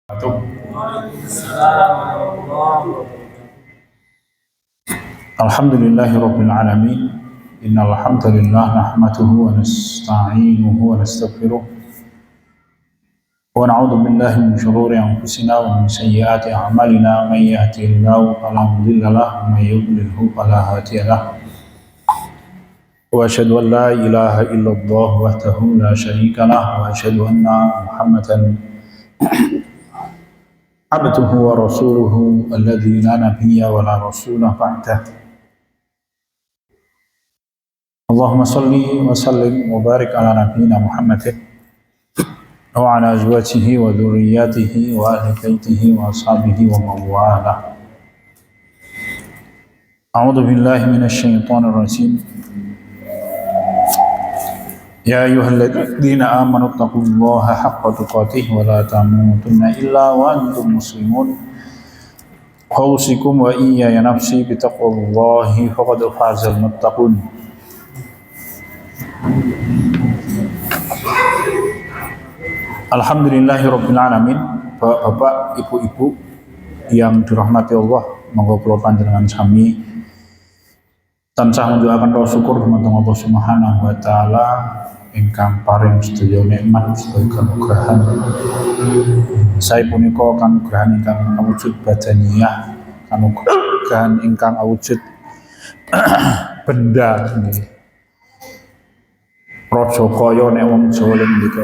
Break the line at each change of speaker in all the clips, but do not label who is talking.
Alhamdulillahirabbil alamin. Innal hamdalillah nahmaduhu wa nasta'inuhu wa nastaghfiruh. Wa na'udzu billahi min shururi anfusina wa min sayyiati a'malina. May yahdihillahu fala mudilla lahu wa may yudlilhu fala hadiya lahu. Wa asyhadu an la ilaha illallah wahdahu la syarika lahu wa asyhadu anna Muhammadan abduhu wa rasuluhu alladzi la nabiyya wa la rasula ba'dah. Allahumma salli wa sallim wa barik ala nabiyyina Muhammadin wa ala azwajihi wa dhurriyyatihi wa ahli baitihi wa ashabihi wa man walah. A'udzu billahi minasy syaithanir rajim. Ya ayyuhalladzina amanu taqullaha haqqa tuqatih wa la tamutunna illa wa antum muslimun. Qausikum wa iyya nafsi bittaqullahi faqad fazal muttaqun. Alhamdulillahirabbil alamin. Bapak, ibu-ibu yang dirahmati Allah, monggo kula panjenengan sami tansah mendoakan doa syukur dumateng Allah Subhanahu wa taala ingkang paring sedaya nikmat sedaya kanugrahan. Saya punika kanugrahan ingkang awujud badaniyah, kanugrahan ingkang awujud benda nggih. Raja kaya nek wong Jawa ngendika.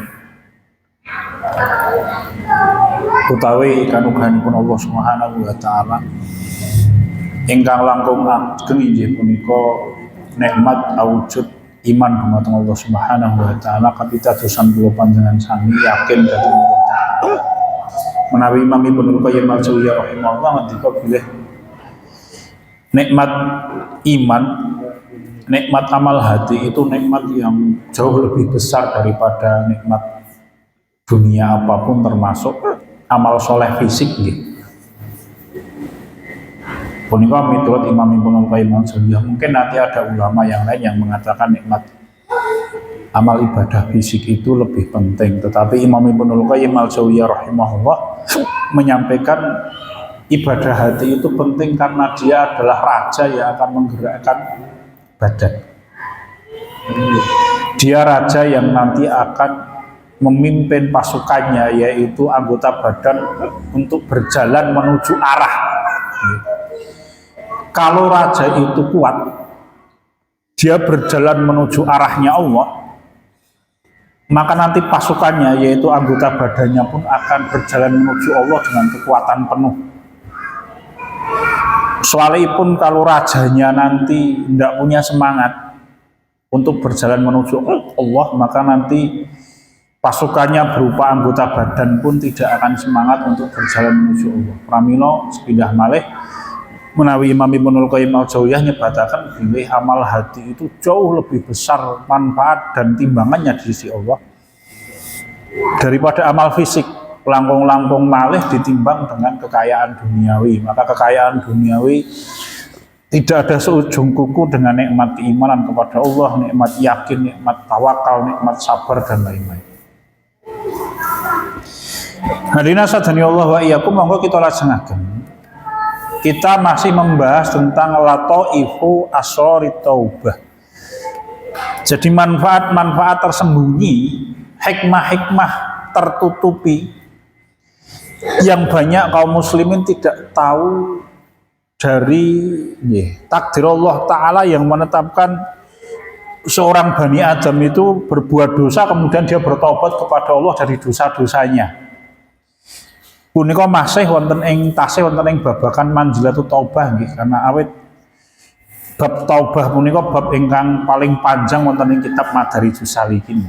Utawi kanugrahanipun Allah Subhanahu wa taala ingkang langkung ageng inggih punika nikmat awujud iman dumateng Allah Subhanahu wa taala kapitadosan kula panjenengan sami yakin dhateng Allah taala. Menawi Imam Ibnu Qayyim al-Jauziyah rahimahullah ngendika bilih nikmat iman, nikmat amal hati itu nikmat yang jauh lebih besar daripada nikmat dunia apapun termasuk amal soleh fisik nggih. Punika miturut Imam Ibnu Qayyim al-Jauziyah, mungkin nanti ada ulama yang lain yang mengatakan nikmat amal ibadah fisik itu lebih penting, tetapi Imam Ibnu Qayyim al-Jauziyah rahimahullah menyampaikan ibadah hati itu penting karena dia adalah raja yang akan menggerakkan badan. Dia raja yang nanti akan memimpin pasukannya, yaitu anggota badan untuk berjalan menuju arah. Kalau raja itu kuat, dia berjalan menuju arahnya Allah, maka nanti pasukannya, yaitu anggota badannya pun akan berjalan menuju Allah dengan kekuatan penuh. Soalnya pun kalau rajanya nanti tidak punya semangat untuk berjalan menuju Allah, maka nanti pasukannya berupa anggota badan pun tidak akan semangat untuk berjalan menuju Allah. Pramila sepindah malih menawi Imam Ibnu Qayyim al-Jauziyah nyebataken bilih amal hati itu jauh lebih besar manfaat dan timbangannya di sisi Allah daripada amal fisik. Langkung-langkung malih ditimbang dengan kekayaan duniawi. Maka kekayaan duniawi tidak ada seujung kuku dengan nikmat keimanan kepada Allah, nikmat yakin, nikmat tawakal, nikmat sabar dan lain-lain. Hadina sadani Allah wa iyyakum, monggo kita lajengaken. Kita masih membahas tentang lataifu asrorit taubah. Jadi manfaat-manfaat tersembunyi, hikmah-hikmah tertutupi yang banyak kaum muslimin tidak tahu dari takdir Allah Ta'ala yang menetapkan seorang Bani Adam itu berbuat dosa kemudian dia bertobat kepada Allah dari dosa-dosanya. Punika masih wonten ing tasih wonten ing babakan manzilatut taubah nggih, karena awit bab taubah punika bab ingkang paling panjang wonten ing kitab Madarijus Salikin.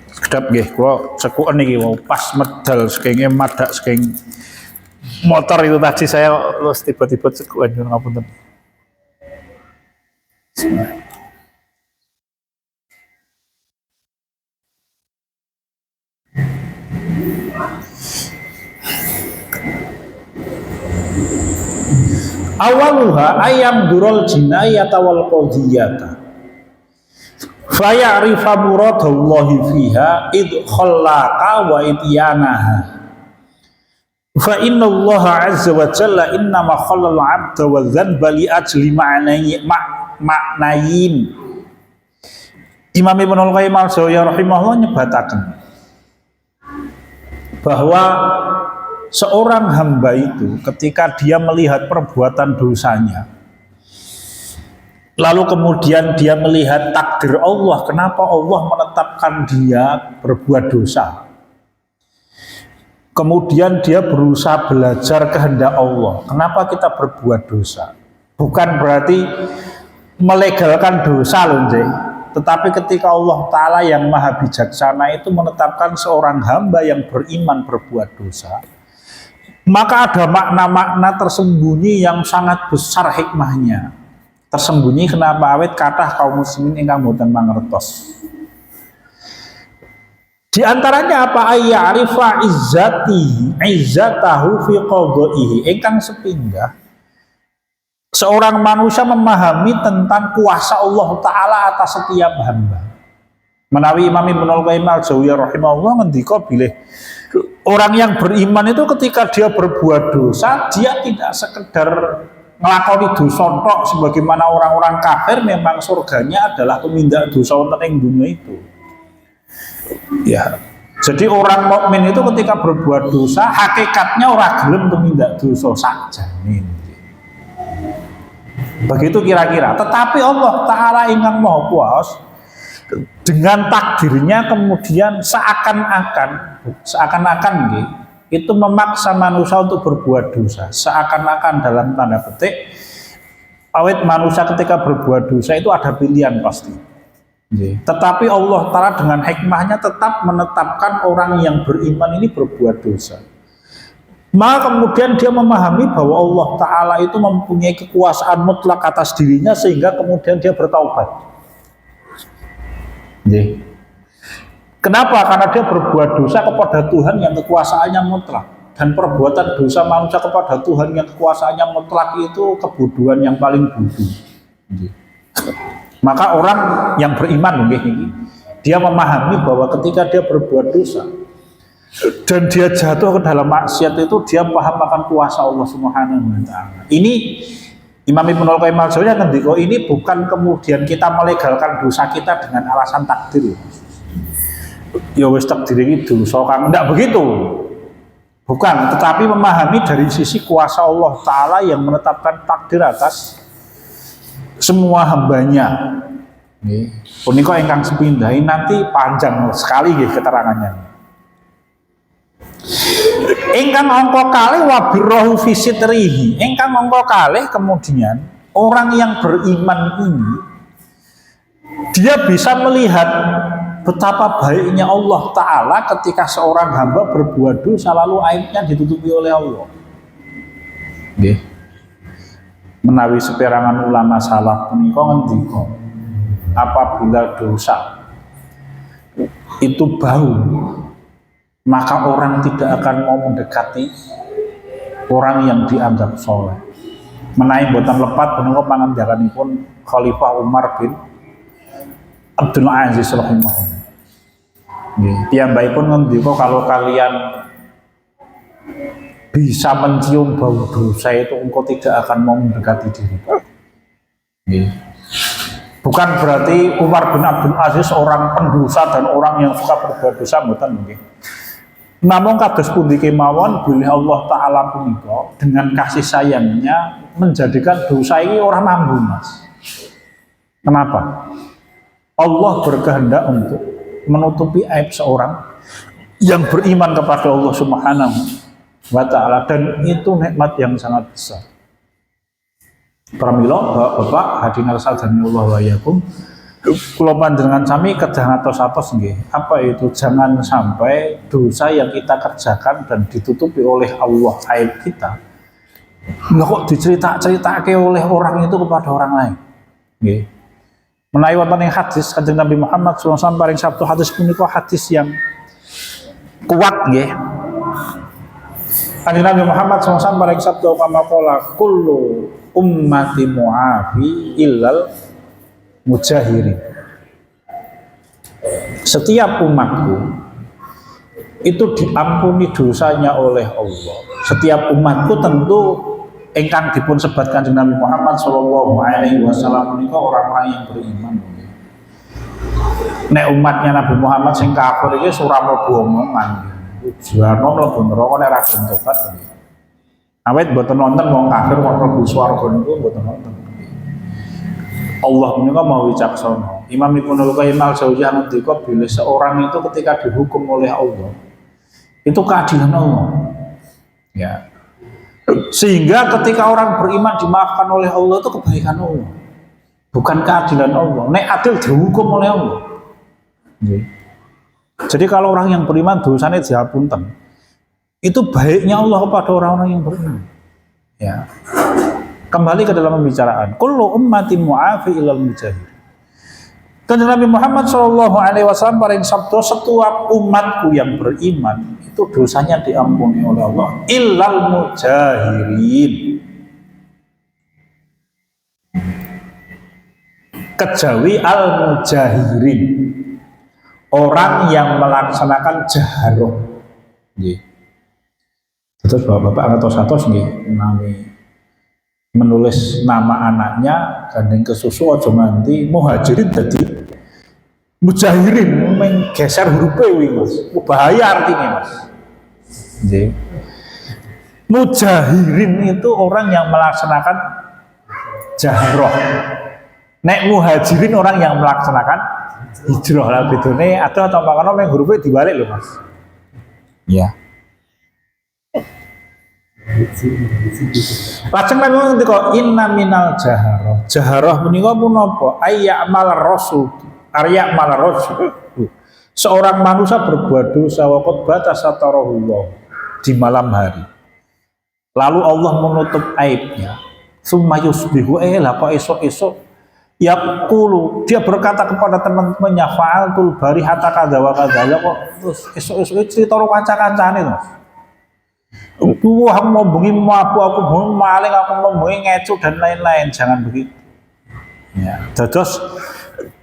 Sedap nggih, kula cekuken iki pas medal saking madak saking motor itu tadi saya tiba-tiba cekuken ngapunten. Awaluha ayam durol jinayata wal qadhiyata faya'rifa muradallahi fiha id khallaqa wa ityanaha fa inna Allah azza wa jalla innama khallal 'abda wa dzanba li ajli maknayin. Imam Ibnul Qayyim al-Jauziyah rahimahullah nyebataken bahwa seorang hamba itu ketika dia melihat perbuatan dosanya, lalu kemudian dia melihat takdir Allah, kenapa Allah menetapkan dia berbuat dosa, kemudian dia berusaha belajar kehendak Allah, kenapa kita berbuat dosa. Bukan berarti melegalkan dosa loh, tetapi ketika Allah Ta'ala yang maha bijaksana itu menetapkan seorang hamba yang beriman berbuat dosa, maka ada makna-makna tersembunyi yang sangat besar hikmahnya. Tersembunyi kenapa? Awet kathah kaum muslimin ingkang boten mangertos. Di antaranya apa? Ayya'rifa izzatahu fi qadha'ihi. Ingkang sepindah seorang manusia memahami tentang kuasa Allah Ta'ala atas setiap hamba. Menawi Imam Ibnul Qayyim al-Jauziyah rahimahullah ngendika bilih orang yang beriman itu ketika dia berbuat dosa, dia tidak sekedar ngelakoni dosa tok sebagaimana orang-orang kafir memang surganya adalah tumindak dosa wonten ing dunia itu. Ya. Jadi orang mukmin itu ketika berbuat dosa hakikatnya ora gelem tumindak dosa sakjane. Begitu kira-kira. Tetapi Allah Ta'ala ingkang Maha Kuwasa dengan takdirnya kemudian seakan-akan itu memaksa manusia untuk berbuat dosa. Seakan-akan dalam tanda petik, awet manusia ketika berbuat dosa itu ada pilihan pasti. Tetapi Allah Ta'ala dengan hikmahnya tetap menetapkan orang yang beriman ini berbuat dosa. Maka kemudian dia memahami bahwa Allah Ta'ala itu mempunyai kekuasaan mutlak atas dirinya sehingga kemudian dia bertaubat. Kenapa? Karena dia berbuat dosa kepada Tuhan yang kekuasaannya mutlak. Dan perbuatan dosa manusia kepada Tuhan yang kekuasaannya mutlak itu kebodohan yang paling bodoh. Maka orang yang beriman dia memahami bahwa ketika dia berbuat dosa dan dia jatuh ke dalam maksiat itu, dia paham akan kuasa Allah Subhanahu wa Ta'ala. Ini Imam Ibnul Qayyim al-Jauziyah ngendika, ini bukan kemudian kita melegalkan dosa kita dengan alasan takdir. Ya wis takdir iki dosa kan, enggak begitu. Bukan, tetapi memahami dari sisi kuasa Allah Ta'ala yang menetapkan takdir atas semua hambanya. Punika ingkang sepindhahi nanti panjang sekali keterangannya. Ingkang angka kalih wabirrohu fisitrihi. Ingkang angka kalih kemudian orang yang beriman ini dia bisa melihat betapa baiknya Allah Ta'ala ketika seorang hamba berbuat dosa lalu aibnya ditutupi oleh Allah. Menawi seperangan ulama salaf punika ngendika, apabila dosa itu bau, maka orang tidak akan mau mendekati orang yang dianggap soleh. Menawi boten lepat menika pangandikanipun Khalifah Umar bin Abdul Aziz rahimahullah. Piyambakipun ngendika, kalau kalian bisa mencium bau dosa itu, engkau tidak akan mau mendekati diriku. Bukan berarti Umar bin Abdul Aziz orang pendosa dan orang yang suka berbuat dosa, mboten nggih. Namun kados pundi kemawon bilih Allah Ta'ala punika dengan kasih sayangnya menjadikan dosa ini orang mampu, Mas. Kenapa? Allah berkehendak untuk menutupi aib seorang yang beriman kepada Allah Subhanahu wa Ta'ala, dan itu nikmat yang sangat besar. Pramila Bapak hadirin Allah wa yakum, kula panjenengan sami kedah ngatos-atos nggih. Apa itu? Jangan sampai dosa yang kita kerjakan dan ditutupi oleh Allah aib kita, nggak kok dicerita-ceritake oleh orang itu kepada orang lain. Nggih. Menawi wonten ing hadis Kanjeng Nabi Muhammad sallallahu alaihi wasallam paring sabtu, hadis punika hadis yang kuat nggih. Kanjeng Nabi Muhammad sallallahu alaihi wasallam paring sabtu kama qala kullu ummati mu'afi illal mujahirin. setiap umatku itu diampuni dosanya oleh Allah. Setiap umatku tentu ingkang dipun sebat Kanjeng Nabi Muhammad sallallahu alaihi wasallam menika orang-orang yang beriman. Nek umatnya Nabi Muhammad sing kafir iki ora mlebu omongan. Jarno mlebu neraka nek ra gelem tobat. Awet mboten nonton wong kafir kok mlebu swarga niku mboten nonton. Allah menika mau wicaksana. Imam Ibnul Qayyim al-Jauziyah ngendika bila seorang itu ketika dihukum oleh Allah itu keadilan Allah. Ya. Sehingga ketika orang beriman dimaafkan oleh Allah itu kebaikan Allah. Bukan keadilan Allah. Nek adil dihukum oleh Allah. Jadi kalau orang yang beriman dosanya dihapunten. Itu baiknya Allah kepada orang-orang yang beriman. Ya. Kembali ke dalam pembicaraan. Kullu ummati mu'afi ilal mujahid. Kanjeng Nabi Muhammad sallallahu alaihi wasallam paring sabda setiap umatku yang beriman itu dosanya diampuni oleh Allah illal mujahirin. Kejawi al mujahirin. Orang yang melaksanakan jaharoh. Nggih. Terus Bapak atos-atos nggih nami menulis nama anaknya gandeng ke susu aja nganti muhajirin jadi mujahirin menggeser huruf P Mas. Bahaya artinya Mas. Jadi, mujahirin itu orang yang melaksanakan jahrah. Nek muhajirin orang yang melaksanakan hijrah lah bedone ada atau makana yang hurufnya dibalik loh Mas. Ya. Lajeng memang ngendika inna minal jaharah. Jaharah menika punapa? Ayyamal rasul. Ayyamal rasul. Seorang manusia berbuat dosa waqad batasatarahu di malam hari. Lalu Allah menutup aibnya. Summa yusbihu lah kok esok-esok yaqulu dia berkata kepada teman-temannya fa'altul bari hatta kadza wa kadza kok terus esok-esok cerita karo kanca-kancane to. Aku mau bengi mabuk, aku mau maling, aku mau bengi ngecu dan lain-lain. Jangan begitu. Ya, terus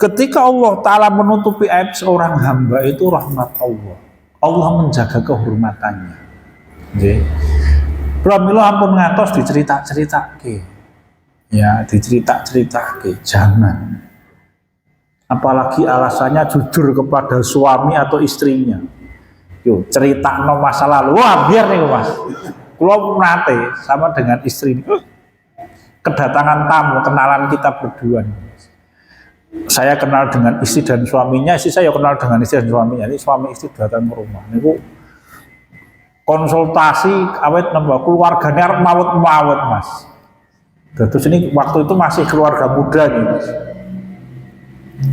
ketika Allah Ta'ala menutupi aib seorang hamba itu rahmat Allah. Allah menjaga kehormatannya. Jadi, pramila ampun ngantos dicerita-ceritake. Ya, dicerita-ceritake. Jangan. Apalagi alasannya jujur kepada suami atau istrinya. Yo, cerita no masa lalu, wah biar nih Mas. Kalau nate sama dengan istri kedatangan tamu, kenalan kita berdua. Saya kenal dengan istri dan suaminya, istri saya kenal dengan istri dan suaminya. Ini suami istri datang ke rumah. Niku konsultasi awet nambah keluarganya mawet Mas. Terus ini waktu itu masih keluarga muda nih Mas.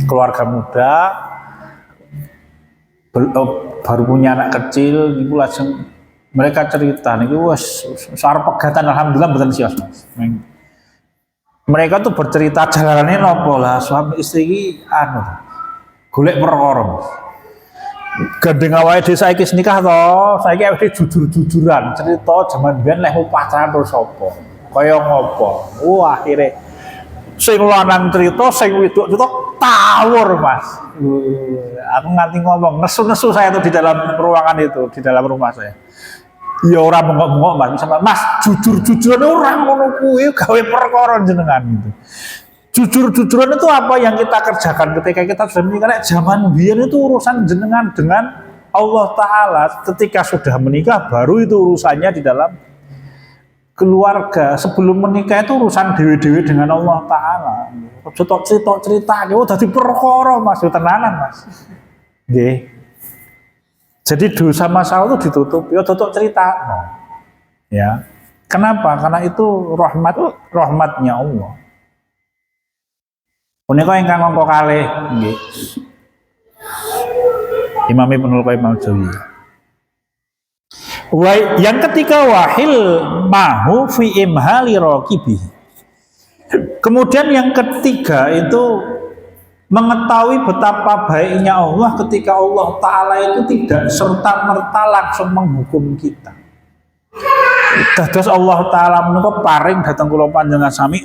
Keluarga muda baru punya anak kecil, ibu langsung mereka cerita nih, wes sarap pegatan alhamdulillah betul sih Mas. Mereka tuh bercerita jalanannya nopo lah suami istri ini golek perkara. Gendeng awake dhewe saiki nikah to, saiki awake jujur-jujuran cerita jaman biyen lek pacaran terus sapa. Kaya ngopo. Akhire sing lanang cerita sing wedok cerita tawur Mas. Aku nganti ngomong nesu-nesu saya tuh di dalam ruangan itu, di dalam rumah saya. Ya ora bengok-bengok Mas, sama Mas jujur-jujuran orang ngono kuwi gawe perkara jenengan gitu. Jujur-jujuran itu apa yang kita kerjakan ketika kita sudah menikah. Zaman biyen itu urusan jenengan dengan Allah Ta'ala. Ketika sudah menikah baru itu urusannya di dalam keluarga. Sebelum menikah itu urusan dewe-dewe dengan Allah Ta'ala. Cerita-cerita oh dadi perkara Mas, tenanan Mas. Nggih. Jadi dosa masalah itu ditutup, ya tutup cerita. Ya. Kenapa? Karena itu rahmatnya Allah. Punika ingkang angka kalih nggih. Imam Ibnul Qayyim al-Jauziyah. Yang ketiga wahil mahu fi imhali raqibi. Kemudian yang ketiga itu mengetahui betapa baiknya Allah ketika Allah Ta'ala itu tidak serta-merta langsung menghukum kita. Dados Allah Ta'ala menika paring datang kula panjenengan sami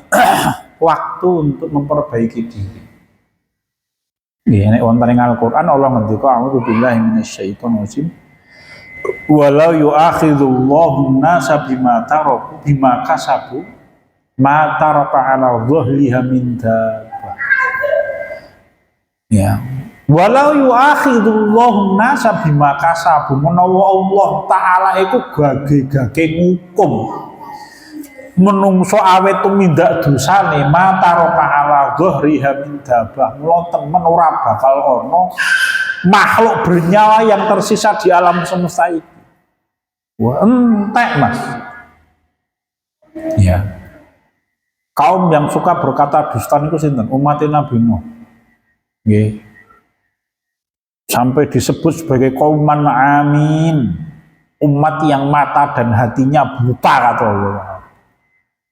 waktu untuk memperbaiki diri. Nggih nek wonten ing Al-Qur'an Allah ngendika a'udzu billahi minasyaitonir rajim. Walau yu'akhidullahu an-nasa bima kasabu ma taraka 'ala dhahriha min dabbah. Ya. Walau yu'akhidullahu an-nasa bima kasabu menawa Allah taala iku gage-gage ngukum menungso awet tumindak dosane ma taraka 'ala dhahriha min dabbah. Mula temen ora bakal ana makhluk bernyawa yang tersisa di alam semesta ini. Wah, entek Mas. Ya. Kaum yang suka berkata dusta itu sinten? Umat Nabi Nuh. Nggih. Sampai disebut sebagai kauman amin. Umat yang mata dan hatinya buta kata Allah.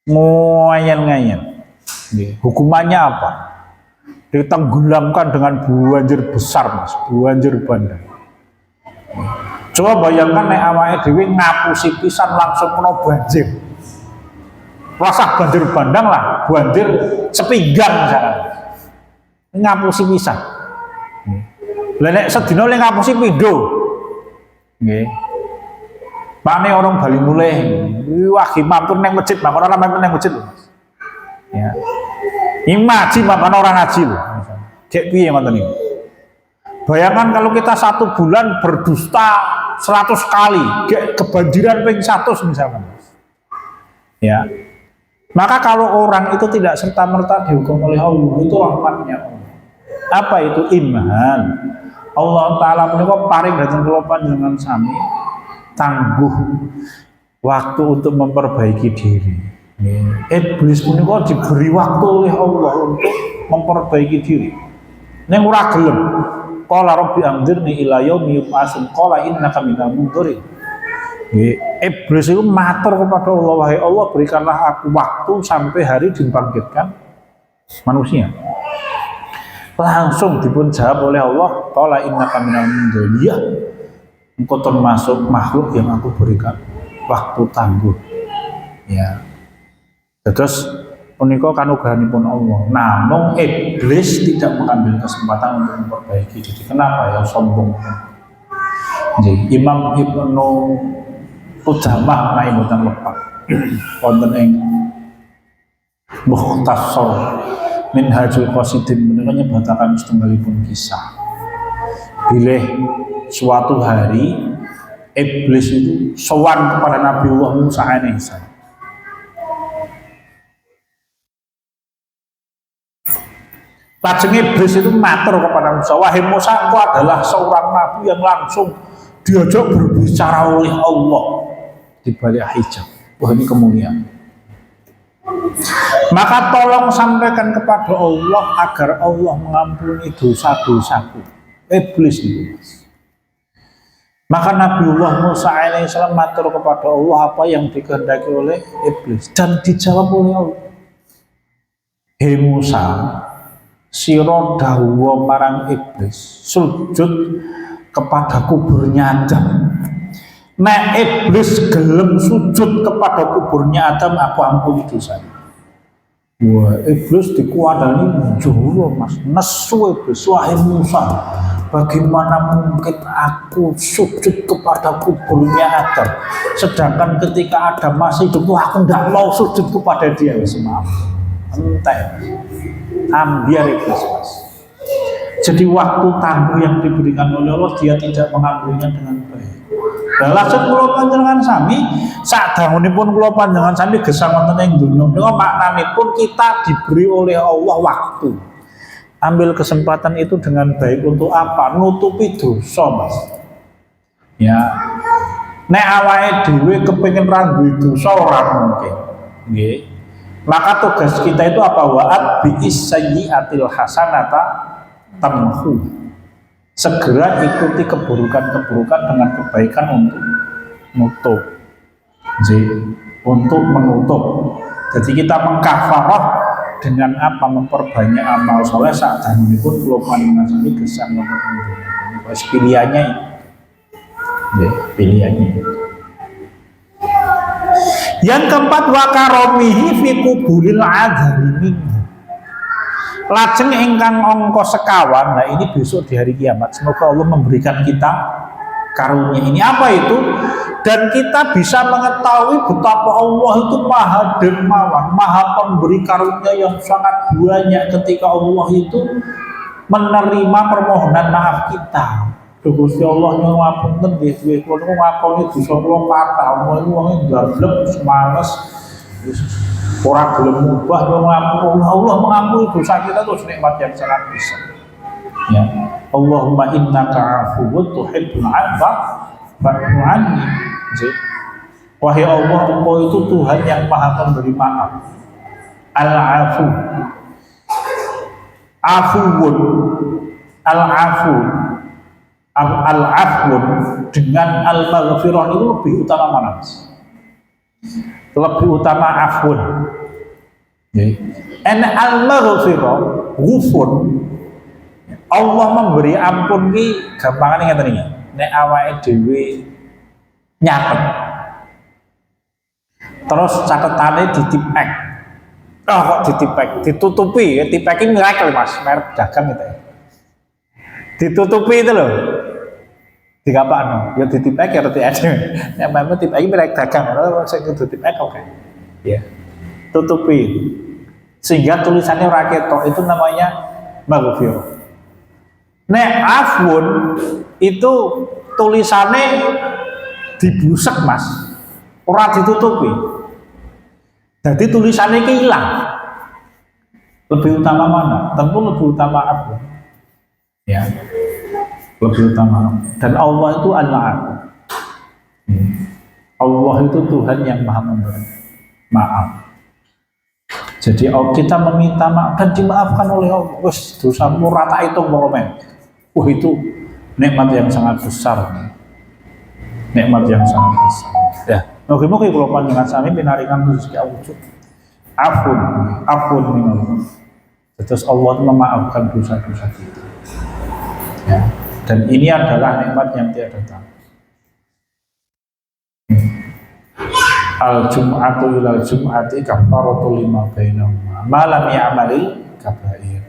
Ngoyen-ngoyen. Nggih. Hukumannya apa? Ditenggelamkan dengan banjir besar Mas, banjir bandang. Coba bayangkan nek awake dhewe ngapusi pisan langsung kena banjir. Rasa banjir bandang lah, banjir sepinggang misalkan. Ngapusi pisan. Lah nek sedina le ngapusi pindho. Nggih. Pakne orang bali mulih. Wah, mampir nang masjid, makane ora mampir nang masjid. Ya. Ngaji makanya orang ngaji loh. Kayak piye ngoten niku. Bayangkan kalau kita 1 bulan berdusta 100 kali, kayak kebanjiran ping 100 misalkan. Ya. Maka kalau orang itu tidak serta-merta dihukum oleh Allah, itu rahmatnya Allah. Apa itu iman? Allah taala menika paring dhateng kula panjenengan sami tangguh waktu untuk memperbaiki diri. Iblis punika diberi waktu oleh Allah untuk memperbaiki diri. Ning ora gelem. Qala rabbi anzirni ila yaumi yub'atsun qala innaka minal mundzirin. Iblis itu matur kepada Allah, wahai Allah berikanlah aku waktu sampai hari dibangkitkan manusia. Langsung dipun jawab oleh Allah, qala innaka minal mundzirin. Engkau termasuk makhluk yang aku berikan waktu tangguh. Ya. Terus punika kanugrahanipun Allah. Namun iblis tidak mengambil kesempatan untuk memperbaiki diri. Kenapa ya sombong? Jadi Imam Ibnu Qudamah naik boten lepat. Wonten ing Mukhtasar Minhajul Qasidin menika nyebataken setunggalipun kisah. Bilih suatu hari iblis itu sowan kepada Nabiullah Musa alaihi salam. Lajeng iblis itu matur kepada Musa, wahai Musa, engkau adalah seorang nabi yang langsung diajak berbicara oleh Allah di balik hijab. Wah, ini kemuliaan. Maka tolong sampaikan kepada Allah agar Allah mengampuni dosa-dosaku. Iblis itu. Maka Nabiullah Musa alaihissalam matur kepada Allah apa yang dikehendaki oleh iblis dan dijawab oleh Allah. Hei Musa, sira dawuh marang iblis sujud kepada kuburnya Adam. Nek iblis gelem sujud kepada kuburnya Adam, aku ampuni dosanya. Wah, iblis dikuadani juru Mas, nesu iblis, wahai Musa, bagaimana mungkin aku sujud kepada kuburnya Adam, sedangkan ketika Adam masih hidup aku tidak mau sujud kepada dia. Maaf, entek. Ambiar iblis Mas. Jadi waktu tangguh yang diberikan oleh Allah dia tidak mengambilnya dengan baik. Lah lajeng kula panjenengan sami sadangunipun kula panjenengan sami gesang wonten ing donya menika maknanipun kita diberi oleh Allah waktu. Ambil kesempatan itu dengan baik untuk apa? Nutupi dosa Mas. Ya. Nek awake dhewe kepengin ra duwe dosa ora mungkin. Nggih. Maka tugas kita itu apa? Wa'at bi'is-sayyi'atil hasanata tamhu. Segera ikuti keburukan-keburukan dengan kebaikan untuk menutup. Untuk menutup. Jadi kita mengkafarah dengan apa? Memperbanyak amal soleh saat ini pun belum mengasami gesang menutup. Pilihannya pilihannya. Yang keempat, wa karomihi fi kuburil adhari minhu. Lajeng ingkang angka sekawan, nah ini besok di hari kiamat. Semoga Allah memberikan kita karunia ini. Apa itu? Dan kita bisa mengetahui betapa Allah itu maha dermawan, maha pemberi karunia yang sangat banyak ketika Allah itu menerima permohonan maaf kita. Gusti Allah nyuwun ngapunten nggih, kula niku ngakoni dosa kula kathah, niku wong ndablek semales ora gelem ngubah yo ngampuni. Allah mengampuni dosa kita itu nikmat yang sangat besar. Ya. Allahumma innaka afuwwun tuhibbul 'afwa fa'fu 'anni. Wahai Allah, Engkau itu Tuhan yang Maha Pemberi maaf. Al-afu. Afuwun. Al-afu. Al-afwun dengan al-maghfirah itu lebih utama mana? Lebih utama afun. En al-maghfirah ghufun. Allah memberi ampun ki gampangane ngeten iki. Nek awake dhewe nyatet. Terus catetane ditipek. Oh kok ditipek, ditutupi ya, tipek ini miracle Mas, merek dagang gitu ya. Ditutupi itu loh. Digapakno, ya ditipek ya reti ade. Nek memang tipek iki merek dagang, ora sing ditipek oke. Ya. Tutupi. Sehingga tulisannya ora ketok, itu namanya maghfirah. Nek afun itu tulisannya dibusek Mas, ora ditutupi. Jadi tulisannya hilang. Lebih utama mana? Tentu lebih utama afun. Ya, lebih utama. Dan Allah itu al-Maaf. Allah itu Tuhan yang Maha Memberi maaf. Jadi kita meminta maaf dan dimaafkan oleh Allah. Wes dosamu rata itu momen. Wah itu nikmat yang sangat besar. Nikmat yang sangat besar. Ya, mungkin kalau panjenengan sami pinaringan rezeki awujud. Afun minallah. Terus Allah memaafkan dosa-dosa kita. Ya. Dan ini adalah nikmat yang tiada tara. Al-jum'atu ilal jum'ati kafaratu lima bainahuma malam ya'malil kabair.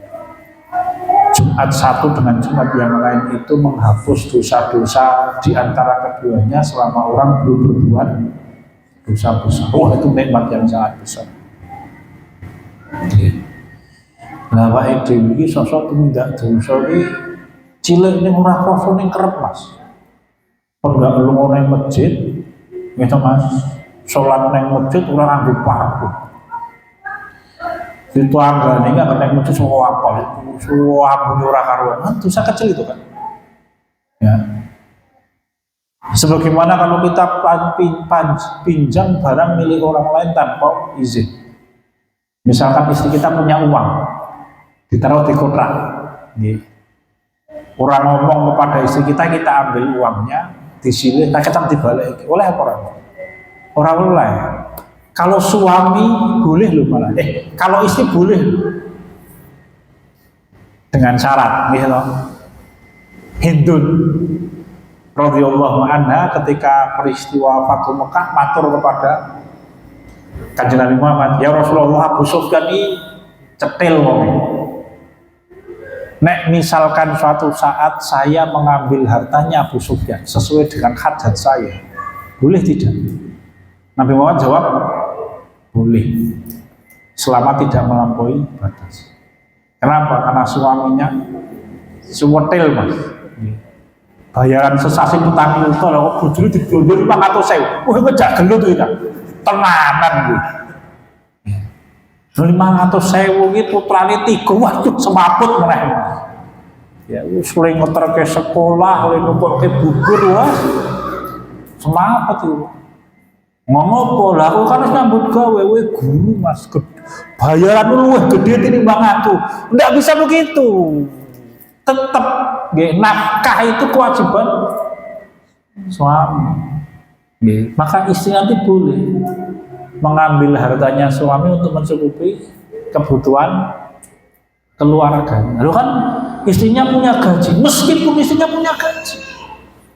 Jumat satu dengan Jumat yang lain itu menghapus dosa-dosa di antara keduanya selama orang belum berbuat dosa besar. Wah itu nikmat yang sangat besar. Nah, wae dhewe iki sosok tumindak dosa iki cilik ning ora krasa ning kerep Mas. Enggak lunga ning masjid, gitu Mas. Salat ning masjid ora nganggo parfum. Itu anggane enggak ning masjid semua apal. Semua ambune ora karuan. Dosa kecil itu kan. Ya. Sebagaimana kalau kita pinjam barang milik orang lain tanpa izin. Misalkan istri kita punya uang, ditaruh di kotak. Orang ngomong kepada istri kita ambil uangnya, disilih, kita dibalik. Oleh apa orang? Orang oleh. Kalau suami boleh loh malah. Kalau istri boleh dengan syarat, gitu. Hindun radhiyallahu anha ketika peristiwa Fathu Mekah matur kepada Kanjeng Nabi Muhammad, ya Rasulullah, Abu Sufyan ini cetil wong. Nek misalkan suatu saat saya mengambil hartanya Abu Sufyan sesuai dengan hajat saya, boleh tidak? Nabi Muhammad jawab, boleh, selama tidak melampaui batas. Kenapa? Karena suaminya suwetil Mas. Bayaran sesasi petani itu kalau bujur diblonjol 500.000. Wah, itu jak gelut itu kan. Tenanan kuwi. 500.000 iki putrane 3, waduh semaput meneh. Ya wis mulai ngeterke sekolah, mulai nutuke bubur wah. Semaput itu. Ngopo lah aku kan wis nyambut gawe kowe guru Mas. Bayaran luwih gede tinimbang aku. Ndak bisa begitu. Tetap nafkah itu kewajiban suami. Maka istri nanti boleh mengambil hartanya suami untuk mencukupi kebutuhan keluarganya. Lalu kan istrinya punya gaji, meskipun istrinya punya gaji.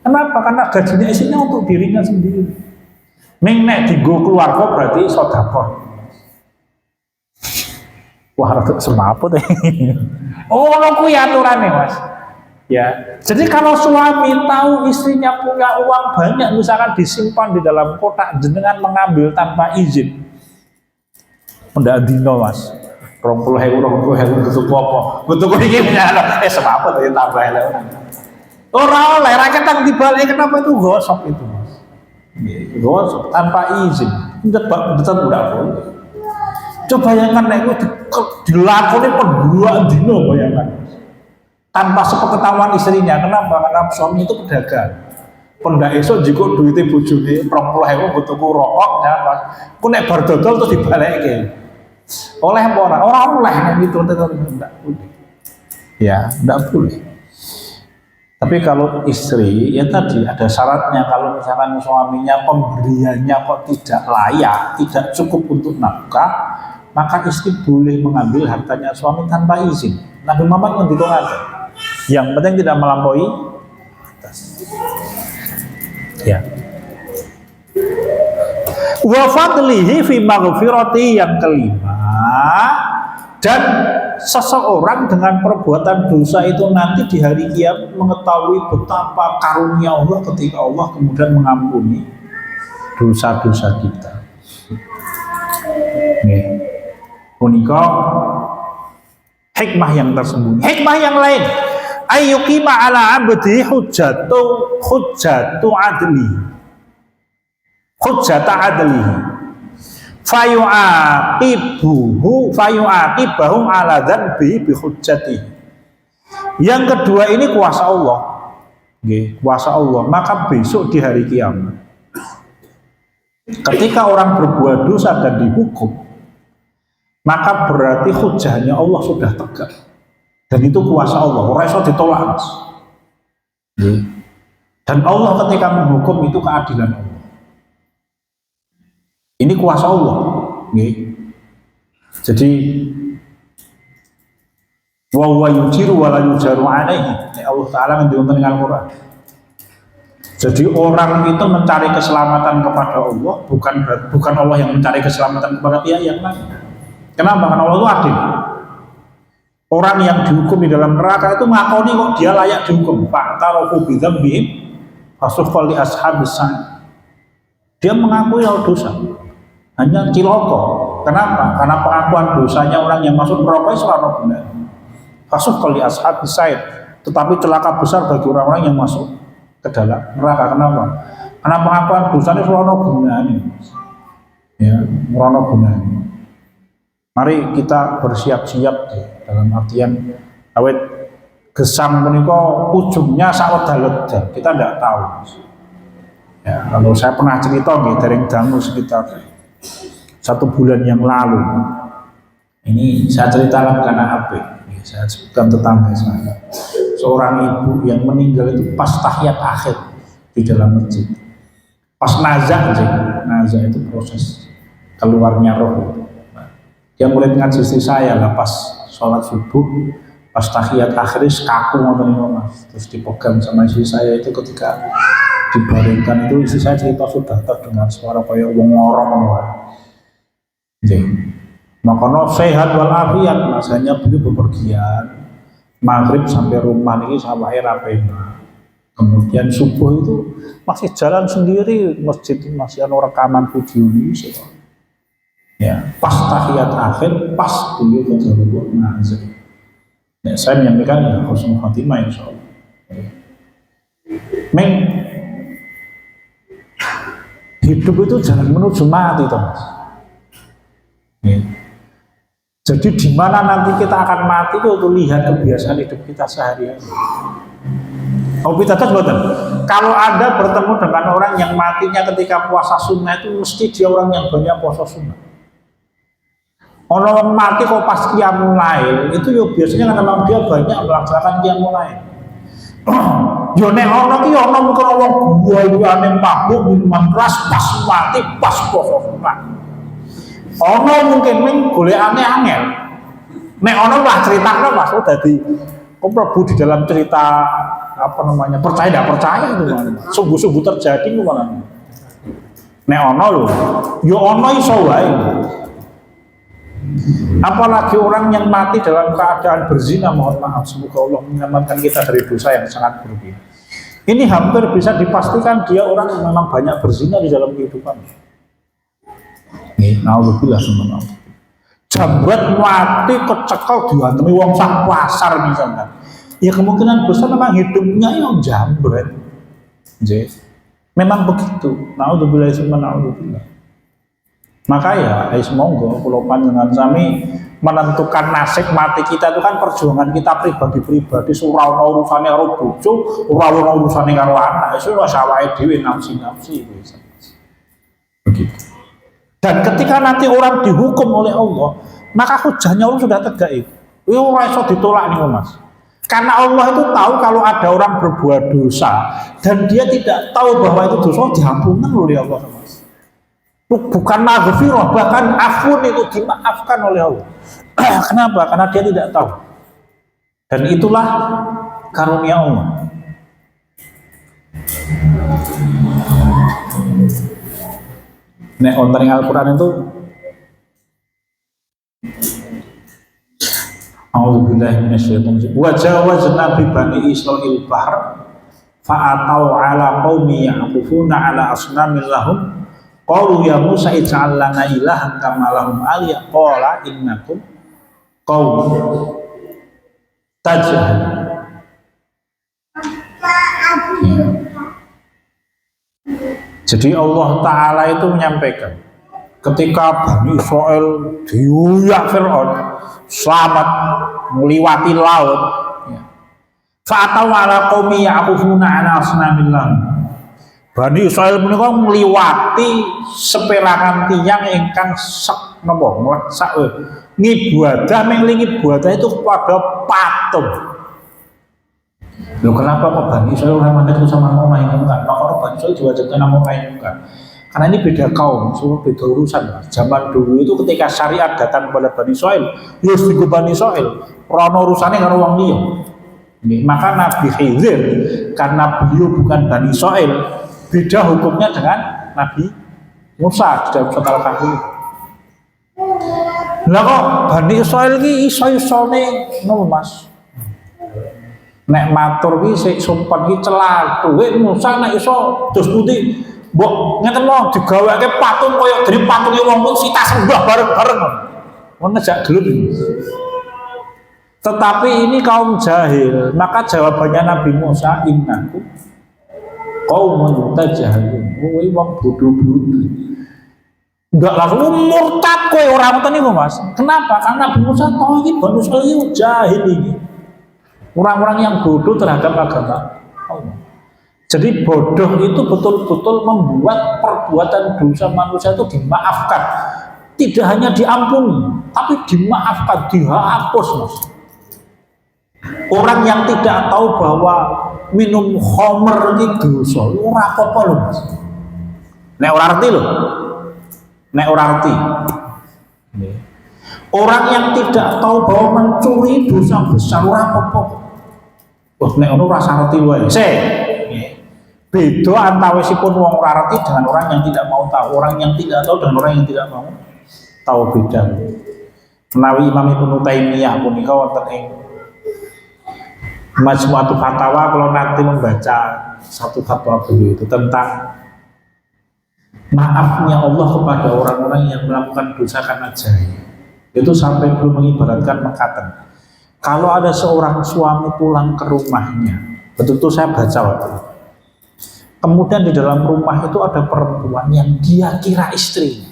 Kenapa? Karena gajinya istrinya untuk dirinya sendiri. Ning nek digo keluarga berarti sedekah. Wah, rada semaput. Oh, ngono kuwi aturane, Mas. Ya. Jadi kalau suami tahu istrinya punya uang banyak misalkan disimpan di dalam kotak, jenengan mengambil tanpa izin. Ndak dino, Mas. 20.000 tutup apa? Tutup iki semaput ya tambah lho. Ora oleh rakyat yang dibalik, kenapa itu gosok itu, Mas? Gosok tanpa izin. Tetap udah boleh. Coba bayangkan nek itu dilakoni pendua dino, bayangkan. Tanpa sepengetahuan istrinya. Kenapa? Karena suami itu pedagang. Pendak esok jika duitnya bojone 20.000 buat tuku rokok, ya Mas. Ku nek bar dodol terus dibalekke. Oleh apa ora? Ora oleh nek itu ndak boleh. Ya, ndak boleh. Tapi kalau istri, ya tadi ada syaratnya. Kalau misalkan suaminya pemberiannya kok tidak layak, tidak cukup untuk nafkah, maka istri boleh mengambil hartanya suami tanpa izin. Nabi Muhammad ngendika yang penting tidak melampaui batas. Ya. Wa fadlihi fi maghfirati, yang kelima, dan seseorang dengan perbuatan dosa itu nanti di hari kiamat mengetahui betapa karunia Allah ketika Allah kemudian mengampuni dosa-dosa kita. Nih, punika hikmah yang tersembunyi. Hikmah yang lain, ayyukima ala abdi hujjatu adli, hujjata adlihi, fayu'aqibahu ala dzanbi bi hujjati. Yang kedua ini kuasa Allah. Nggih, kuasa Allah. Maka besok di hari kiamat, ketika orang berbuat dosa dan dihukum, maka berarti hujahnya Allah sudah tegak. Dan itu kuasa Allah, ora iso ditolak, Mas. Dan Allah ketika menghukum itu keadilan Allah. Ini kuasa Allah. Jadi wa huwa yujiru wa la yujaru alaihi. Allah Ta'ala ngendikan dengan Al-Qur'an. Jadi orang itu mencari keselamatan kepada Allah, bukan Allah yang mencari keselamatan kepada pihak yang lain. Kenapa? Karena Allah itu adil. Orang yang dihukum di dalam neraka itu ngakoni kok dia layak dihukum. Fa'tarafu bidzambihim fasuhqal li ashabis sa'ir. Dia mengakui dosa. Hanya ciloko. Kenapa? Karena pengakuan dosanya orang yang masuk neraka itu selalu benar. Fasuhqal li ashabis sa'ir. Tetapi celaka besar bagi orang-orang yang masuk ke dalam neraka. Kenapa? Karena pengakuan dosanya selalu benar. Ya, selalu benar. Mari kita bersiap-siap dalam artian awet gesang menika ujungnya sawedal-wedal, kita tidak tahu. Ya, kalau saya pernah cerita nih dari dangu sekitar 1 bulan yang lalu. Ini saya ceritakan karena HP. Saya sebutkan tetangga saya. Seorang ibu yang meninggal itu pas tahiyat akhir di dalam masjid. Pas nazak itu proses keluarnya roh. Dia mulai dengan istri saya lah pas sholat subuh, pas tahiyat akhir kaku ngoten niku Mas. Terus dipegang sama istri saya itu ketika dibaringkan itu istri saya cerita sudah terdengar suara kayak wong ngorong ngono. Nggih. Makanya sehat walafiat, masanya beliau bepergian maghrib sampai rumah ini sampai rapena. Kemudian subuh itu masih jalan sendiri, masjid masih ada rekaman video ini. Ya, pas tahiyat akhir, pas beliau ke dalam nazar. Ya, saya menyampaikan ya husnul khatimah insyaallah. Meng hidup itu jangan menuju mati, Mas. Ya. Jadi di mana nanti kita akan mati itu lihat kebiasaan hidup kita sehari-hari. Kalau Anda bertemu dengan orang yang matinya ketika puasa sunnah itu mesti dia orang yang banyak puasa sunnah. Orang mati kok pas qiyamul lail itu ya biasanya kan memang dia banyak melaksanakan qiyamul lail. Yo nek ana ki ana mungkin wong guyu-guyune mabuk minuman keras pas mati pas puasa sunnah. Ana mungkin men golekane angel. Nek ana lah critakno Mas dadi kok Prabu di dalam cerita apa namanya percaya tidak percaya itu sungguh-sungguh terjadi itu malah. Nek ana lho, yo ana iso wae. Apalagi orang yang mati dalam keadaan berzina, mohon maaf, semoga Allah menyelamatkan kita dari dosa yang sangat berlebihan. Ini hampir bisa dipastikan dia orang yang memang banyak berzina di dalam kehidupannya. Alhamdulillah semoga. Jambret mati kecekel diantemi wong sak pasar misalnya. Ya kemungkinan besar memang hidupnya yang jambret. Memang begitu. Naudzubillah semoga. Maka ya, semoga kalau panjenengan sami menentukan nasib mati kita itu kan perjuangan kita pribadi-pribadi. Ora ono urusane karo bojo, ora ono urusane karo anak. Itu wis awake dhewe nafsi-nafsi begitu. Dan ketika nanti orang dihukum oleh Allah, maka hujahnya Allah sudah tegak itu. Itu ora iso ditolak nih Mas. Karena Allah itu tahu kalau ada orang berbuat dosa dan dia tidak tahu bahwa itu dosa, diampuni oleh Allah Mas. Bukan maghfirah, bahkan afun itu dimaafkan oleh Allah. Kenapa? Karena dia tidak tahu. Dan itulah karunia Allah. Nek wonten Al-Qur'an itu A'udzubillahi minasyaitonir rajim. Wa jawazna bi bani Israil bahr fa'atau ala qaumi ya'kufuna ala asnamin lahum qalu ya Musa ij'al lana ilahan kama lahum aliyah qala innakum qaumun tajhal. Jadi Allah Ta'ala itu menyampaikan ketika Bani Israel diuyak Fir'aun selamat melewati laut fa'atau ala qaumi ya'kufuna ala asnamillah. Bani Israel menika melewati seperangan tiang ingkang sak napa mleksak ngibadah mengling ibadah itu kepada patung. Loh kenapa kok Bani Israel orang mandat sama ngomah ini enggak? Maka Bani Israel diwajibkan ngomah ini enggak? Karena ini beda kaum, semua beda urusan. Zaman dulu itu ketika syariat datang kepada Bani Israel, harus digo Bani Israel, rono urusannya karo wong liya. Maka Nabi Khidir karena beliau bukan Bani Israel, beda hukumnya dengan Nabi Musa di dalam surat Al-Kahfi. Lah kok Bani Israel iki iso-isone nopo Mas? Nek matur ki sik sopan ki celak duwe Musa nek iso dos putih mbok ngeten lho digaweke patung kaya dene patunge wong kok sita sembah bareng-bareng. Ngono jak gelut. Tetapi ini kaum jahil, maka jawabannya Nabi Musa innakum qaumun tajhalun. Kowe wong bodoh-bodoh. Enggak langsung murtad kowe ora ngoten niku Mas. Kenapa? Karena Nabi Musa tahu iki Bani Israil jahil ini. Orang-orang yang bodoh terhadap agama Allah. Jadi bodoh itu betul-betul membuat perbuatan dosa manusia itu dimaafkan. Tidak hanya diampuni, tapi dimaafkan, dihapus Mas. Orang yang tidak tahu bahwa minum khamr itu dosa, ora apa-apa lho Mas. Nek ora arti lho. Nek ora arti. Orang yang tidak tahu bahwa mencuri dosa besar ora apa-apa. Wah, nek ono rasa ngerti wae. Beda antawisipun wong ora ngerti dengan orang yang tidak mau tahu, orang yang tidak tahu dengan orang yang tidak mau tahu beda. Menawi Imam Ibnu Taimiyah punika wonten ing Majmu'atul Fatawa kalau nanti membaca satu fatwa beliau itu tentang maafnya Allah kepada orang-orang yang melakukan dosa karena jahil. Itu sampai belum mengibaratkan mengatakan kalau ada seorang suami pulang ke rumahnya, betul-betul saya baca waktu itu. Kemudian di dalam rumah itu ada perempuan yang dia kira istrinya.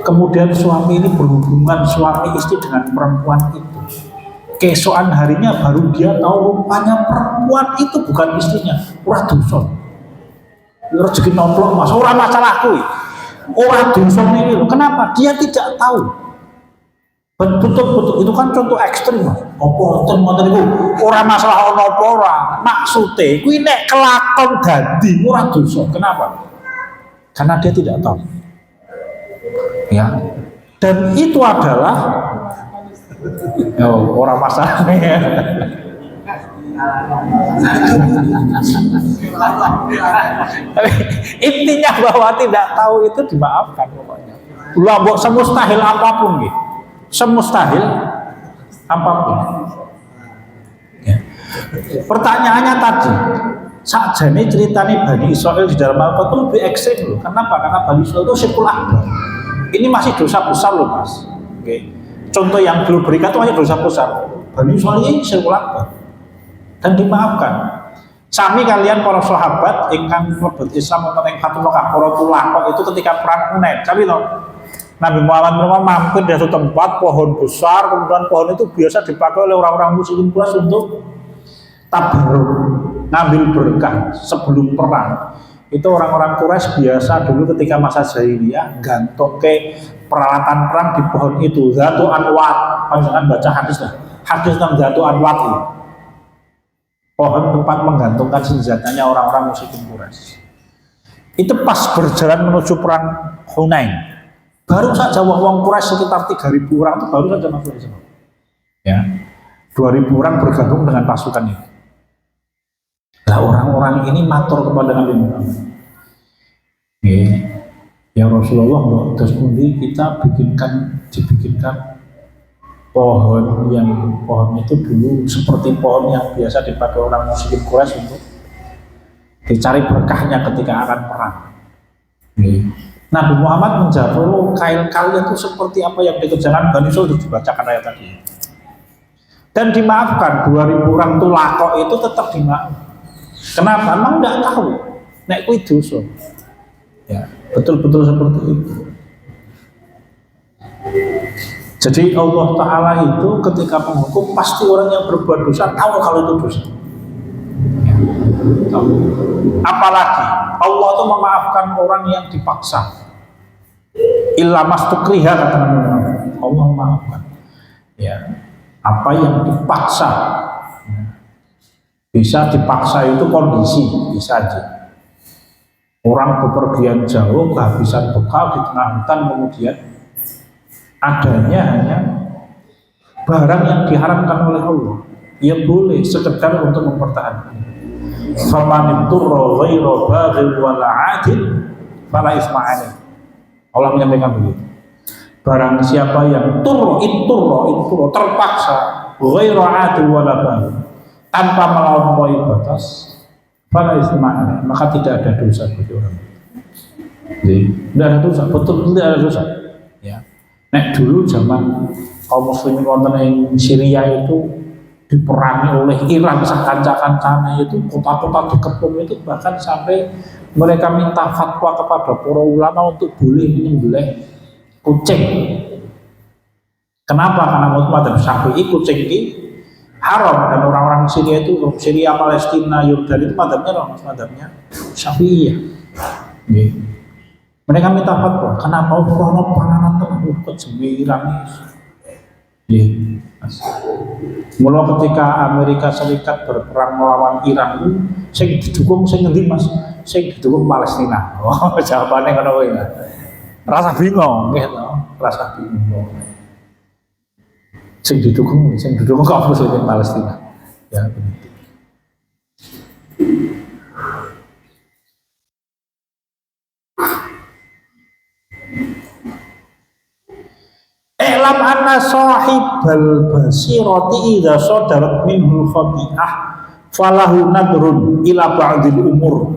Kemudian suami ini berhubungan suami istri dengan perempuan itu. Keesokan harinya baru dia tahu rupanya perempuan itu bukan istrinya. Ora dosa. Rezeki nomplok Mas, ora masalahku. Ora dosa ini loh. Kenapa? Dia tidak tahu. Betul-betul itu kan contoh ekstrim Mas. Apa ngoten niku ora masalah ana apa ora. Maksude kuwi nek kelakon dadi ora dosa. Kenapa? Karena dia tidak tahu. Ya. Dan itu adalah orang masalahnya. Intinya bahwa tidak tahu itu dimaafkan pokoknya. Lah mbok semustahil apapun gitu. semustahil apapun. Ya. Pertanyaannya tadi, sakjane ceritanya Bani Israel di dalam Al-Quran itu lebih ekstrim loh. Kenapa? Karena Bani Israel itu syirkul akbar. Ini masih dosa besar loh mas. Oke. Contoh yang belum berikan itu masih dosa besar. Bani Israel ini syirkul akbar dan dimaafkan. Sami kalian para sahabat ingkang mlebet Islam wonten ing Fatul Mekah para tulakok itu ketika perang Hunain. Tapi loh, Nabi Muhammad mampir di satu tempat pohon besar, kemudian pohon itu biasa dipakai oleh orang-orang muslim Quraisy untuk tabarruk, ngambil berkah sebelum perang. Itu orang-orang Quraisy biasa dulu ketika masa jahiliyah gantung ke peralatan perang di pohon itu. Zatu Anwat, jangan baca hadis lah. Hadis tentang Zatu Anwat itu. Pohon tempat menggantungkan senjatanya orang-orang musyrikin Quraisy. Itu pas berjalan menuju perang Hunain. Baru saja wong Quraisy sekitar 3.000 orang itu baru saja masuk Islam. Ya. 2.000 orang bergabung dengan pasukan itu. Nah, orang-orang ini matur kepada Nabi Muhammad. Ya Rasulullah, terus pundi kita dibikinkan pohon itu dulu seperti pohon yang biasa dipakai orang musyrik Quraisy untuk dicari berkahnya ketika akan perang. Nabi Muhammad menjawab, kail kalian itu seperti apa yang dikerjakan Bani Israil, dibacakan ayat tadi. Dan dimaafkan 2.000 orang tulakok itu tetap dimaafkan. Kenapa? Emang nggak tahu. Nek kuwi dosa. Ya, betul-betul seperti itu. Jadi Allah Ta'ala itu ketika menghukum pasti orang yang berbuat dosa tahu kalau itu dosa. Ya, tahu. Apalagi Allah itu memaafkan orang yang dipaksa. Illa mastukriha kata Nabi Muhammad. Allah memaafkan. Ya, apa yang dipaksa. Bisa dipaksa itu kondisi, bisa aja. Orang bepergian jauh, kehabisan bekal di tengah hutan, kemudian adanya hanya barang yang diharamkan oleh Allah. Ya boleh sekedar untuk mempertahankan. Faman turra ghairu baghin wala 'adil fala isma 'alaih. Allah menyampaikan begitu. Barang siapa yang turra terpaksa ghairu 'adil wala baghin, tanpa melampaui batas, fala isma 'alaih, maka tidak ada dosa bagi orang. Jadi, tidak ada dosa, betul tidak ada dosa. Ya. Nek dulu zaman kaum muslimin wonten ing Syria itu diperangi oleh Iran sakanca-kancane itu, kota-kota dikepung itu, bahkan sampai mereka minta fatwa kepada para ulama untuk boleh menyembelih kucing. Kenapa? Karena menurut madzhab Syafi'i kucing ini haram, dan orang-orang Syria itu, Syria, Palestina, Yordan itu madzhabnya Syafi'iyah. Mereka minta fatwa, kenapa orang panganan telah kejemiran ini? Mula ketika Amerika Serikat berperang melawan Iran itu, sing didukung sing ngendi Mas? Sing didukung Palestina. Oh, jawabannya ngono kuwi. Rasa bingung, gitu. Rasa bingung. Sing didukung kaum muslimin Palestina. Ya, begitu. I'lam anna sahibal basirati idza sadarat minhul khati'ah falahu nadrun ila ba'dil umur.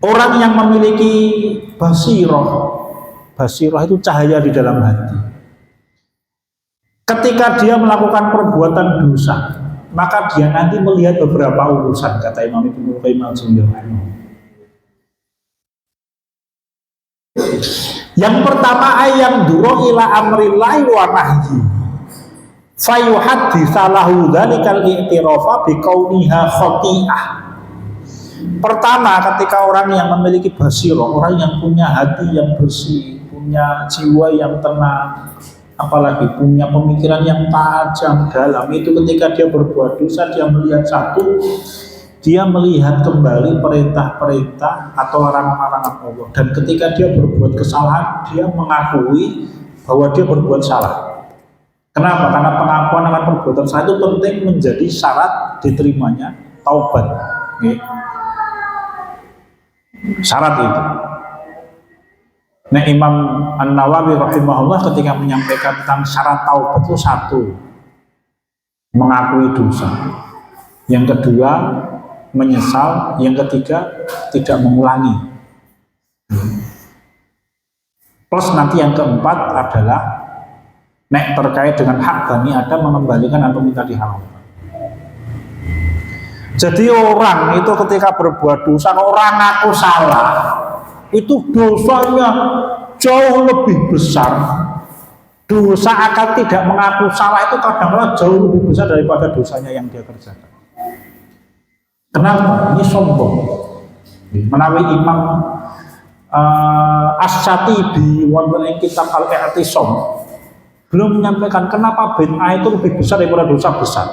Orang yang memiliki basirah itu cahaya di dalam hati. Ketika dia melakukan perbuatan dosa, maka dia nanti melihat beberapa urusan, kata Imam Ibnu Qayyim al-Jauziyah. Yang pertama, ayam duro ila amrillahi wa nahyi fayuhadditsa lahu dzalikal i'tirafa biqauniha khati'ah. Pertama, ketika orang yang memiliki basirah, orang yang punya hati yang bersih, punya jiwa yang tenang, apalagi punya pemikiran yang tajam dalam, itu ketika dia berbuat dosa, dia melihat satu, dia melihat kembali perintah-perintah atau larangan-larangan Allah, dan ketika dia berbuat kesalahan, dia mengakui bahwa dia berbuat salah. Kenapa? Karena pengakuan akan perbuatan salah itu penting, menjadi syarat diterimanya taubat. Syarat itu. Nah, Imam An-Nawawi rahimahullah ketika menyampaikan tentang syarat taubat itu satu, mengakui dosa. Yang kedua, menyesal. Yang ketiga, tidak mengulangi. Plus nanti yang keempat adalah terkait dengan hak Bani Adam mengembalikan atau minta dihalalkan. Jadi orang itu ketika berbuat dosa, orang ngaku salah, itu dosanya jauh lebih besar. Dosa akan tidak mengaku salah itu kadang-kadang jauh lebih besar daripada dosanya yang dia kerjakan. Kenapa? Ini sombong. Menawi Imam Asy-Syatibi wonten ing kitab Al-I'tisam belum menyampaikan kenapa bid'ah itu lebih besar daripada dosa besar.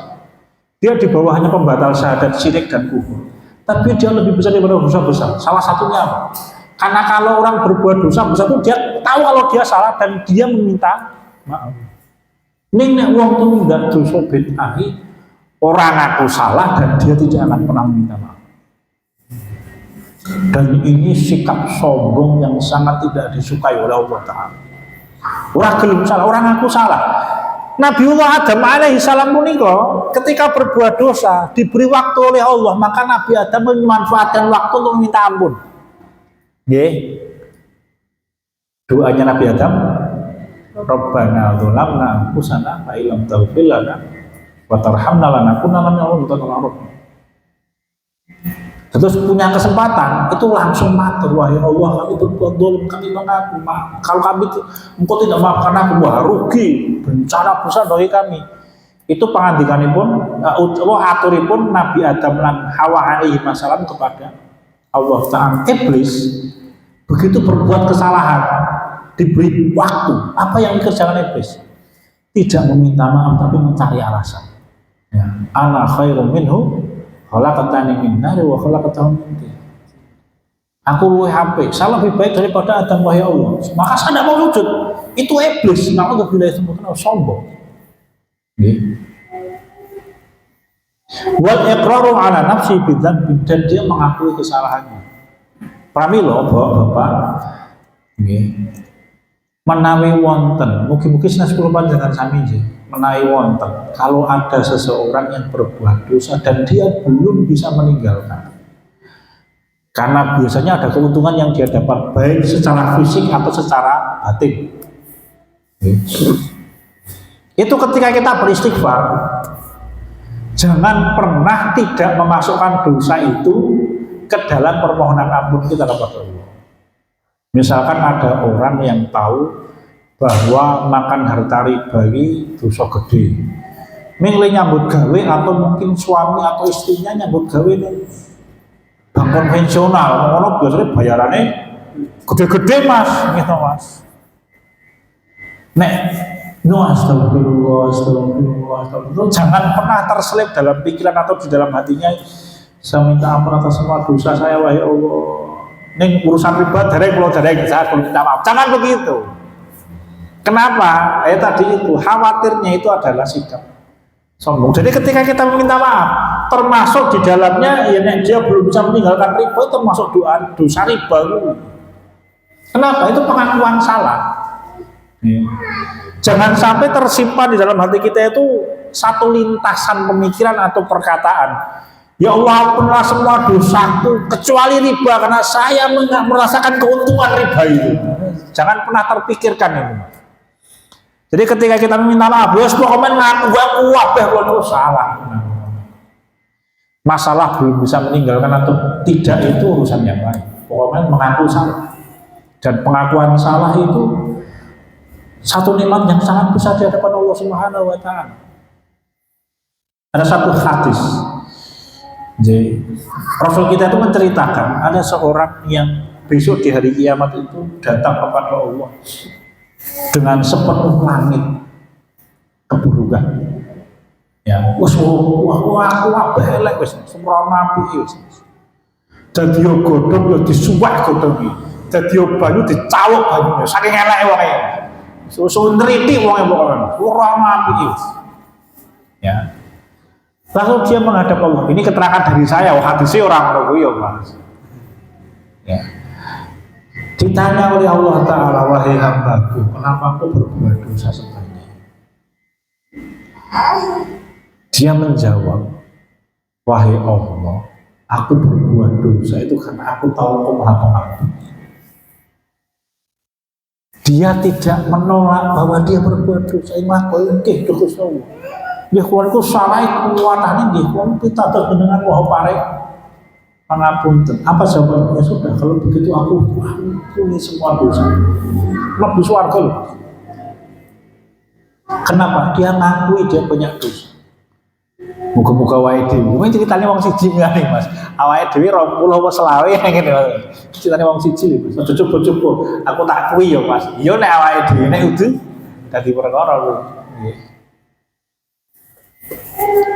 Dia di bawahnya pembatal syahadat, syirik dan kufur. Tapi dia lebih besar daripada dosa besar. Salah satunya apa? Karena kalau orang berbuat dosa besar itu dia tahu kalau dia salah dan dia meminta maaf. Ning nek wong tumindak dosa bid'ah orang ngaku salah dan dia tidak akan pernah meminta maaf. Dan ini sikap sombong yang sangat tidak disukai oleh Allah Ta'ala. Orang gelem salah, orang ngaku salah. Nabiullah Adam alaihi salam punika ketika berbuat dosa diberi waktu oleh Allah, maka Nabi Adam memanfaatkan waktu untuk meminta ampun. Nggih. Doanya Nabi Adam, Rabbana dzalamna anfusana fa illam taghfir lana wa tarhamna lanakunanna minal khasirin. Terus punya kesempatan itu langsung matur, wahai Allah, kami berbuat dolim, kami mengaku maaf. Kalau kami engkau tidak maafkan aku, wah rugi, bencana besar bagi kami. Itu pengandikanipun aturipun Nabi Adam lan Hawa alaihi wasallam kepada Allah Ta'ala. Iblis begitu berbuat kesalahan diberi waktu, apa yang dikerjakan iblis? Tidak meminta maaf tapi mencari alasan. Ya, ana khairum minhu khalaqtani min nar wa khalaqtahu min tin. Aku luwih apik, saya lebih baik daripada Adam, wahai Allah. Maka saya tidak mau sujud. Itu iblis, naudzubillah semua sombong. Nggih. Wal iqraru ala nafsi bidzanbi, dan dia mengakui kesalahannya. Pramila Bapak, nggih. Menawi wonten, mugi-mugi sanes kula panjenengan sami nggih. Menawi wonten, kalau ada seseorang yang berbuat dosa dan dia belum bisa meninggalkan. Karena biasanya ada keuntungan yang dia dapat baik secara fisik atau secara batin. Itu ketika kita beristighfar, jangan pernah tidak memasukkan dosa itu ke dalam permohonan ampun kita kepada Allah. Misalkan ada orang yang tahu bahwa makan harta riba ini dosa gede, milih nyambut gawe atau mungkin suami atau istrinya nyambut gawe nih bank konvensional, ngono biasanya bayarannya gede-gede mas, gitu mas. Astagfirullah, jangan pernah terselip dalam pikiran atau di dalam hatinya, saya minta ampun atas semua dosa saya, wahai Allah. Ning urusan riba dereng kula dereng saya perlu minta maaf. Jangan begitu. Kenapa? Tadi itu khawatirnya itu adalah sikap sombong. Jadi ketika kita meminta maaf, termasuk di dalamnya ya dia belum bisa meninggalkan riba, termasuk dosa riba. Kenapa? Itu pengakuan salah. Jangan sampai tersimpan di dalam hati kita itu satu lintasan pemikiran atau perkataan. Ya Allah, ampunilah semua dosaku kecuali riba, karena saya merasakan keuntungan riba itu. Jangan pernah terpikirkan ini. Jadi ketika kita meminta maaf, bos pokoknya ngaku kabeh kok salah. Masalah belum bisa meninggalkan atau tidak itu urusan yang lain. Pokoknya mengaku salah. Dan pengakuan salah itu satu nikmat yang sangat besar di hadapan Allah Subhanahu wa Ta'ala. Ada satu hadis. Jadi, Rasul kita itu menceritakan ada seorang yang besok di hari kiamat itu datang kepada Allah dengan sepenuh langit keburukan. Ya, wah belek wis sempurna apik wis. Dadi yo godhong yo disuwak godhong iki. Dadi yo banyu dicawuk banyune saking eleke wong e. Susu nriti wong e pokoke. Ora apik wis. Ya. Lalu dia menghadap Allah. Ini keterangan dari saya, hadisnya orang tahu ya mas. Ya. Ditanya oleh Allah Ta'ala, wahai hambaku, kenapa aku berbuat dosa sebanyak? Dia menjawab, wahai Allah, aku berbuat dosa itu karena aku tahu Engkau Maha Pengampun. Dia tidak menolak bahwa dia berbuat dosa. Imah kau ingkih dosa. Dia kuatku salah kuatan ini. Kau kita terdengar wahai parek pangapunten. Apa jawabannya? Sudah, kalau begitu aku ampuni semua dosa. Lebih swarga loh. Kenapa? Dia ngakui dia punya dosa. Muga-muga wae dhewe. Mungkin ceritane wong siji ngene Mas. Awake dhewe 20 apa selawe ngene lho. Ceritane wong siji lho Mas. Aja coba-coba. Aku tak kuwi ya Mas. Ya nek awake dhewe nek udu dadi perkara lho. Nggih.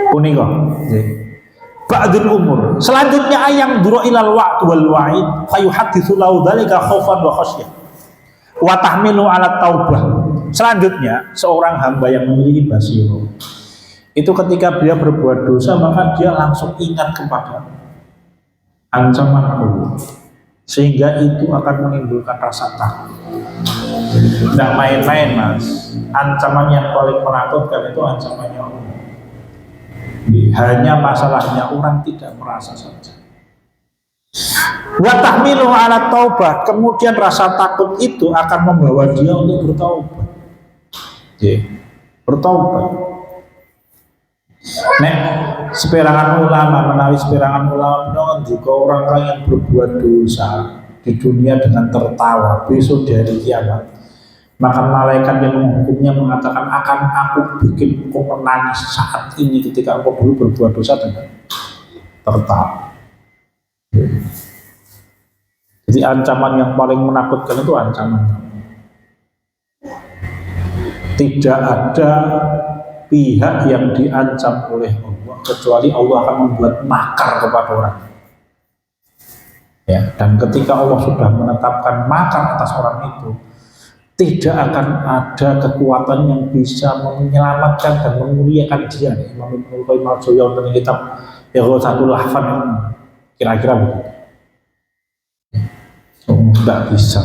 Punika nggih. Ba'dul umur. Selanjutnya ayang duru ilal wa'd wal wa'id fayuhadditsu lahu dzalika khaufan wa khasyah. Wa tahmilu 'ala taubah. Selanjutnya seorang hamba yang memiliki basirah itu ketika dia berbuat dosa maka dia langsung ingat kepada ancaman Allah sehingga itu akan menimbulkan rasa takut. Tidak main-main Mas, ancaman yang paling menakutkan itu ancamannya Allah. Hanya masalahnya orang tidak merasa saja. Wa tahmilu ala taubah, kemudian rasa takut itu akan membawa dia untuk bertaubat. Bertaubat. Nek seperangan ulama menawi seperangan ulama juga orang-orang yang berbuat dosa di dunia dengan tertawa besok dari kiamat, maka malaikat yang menghukumnya mengatakan akan aku bikin engkau menangis saat ini ketika engkau dulu berbuat dosa dengan tertawa. Jadi ancaman yang paling menakutkan itu ancaman. Tidak ada pihak yang diancam oleh Allah kecuali Allah akan membuat makar kepada orang. Ya, dan ketika Allah sudah menetapkan makar atas orang itu, tidak akan ada kekuatan yang bisa menyelamatkan dan memuliakan dia. Imam Ibnu Qayyim al-Jauziyah dalam kitab Ighatsatul Lahfan kira-kira begitu. Tidak bisa,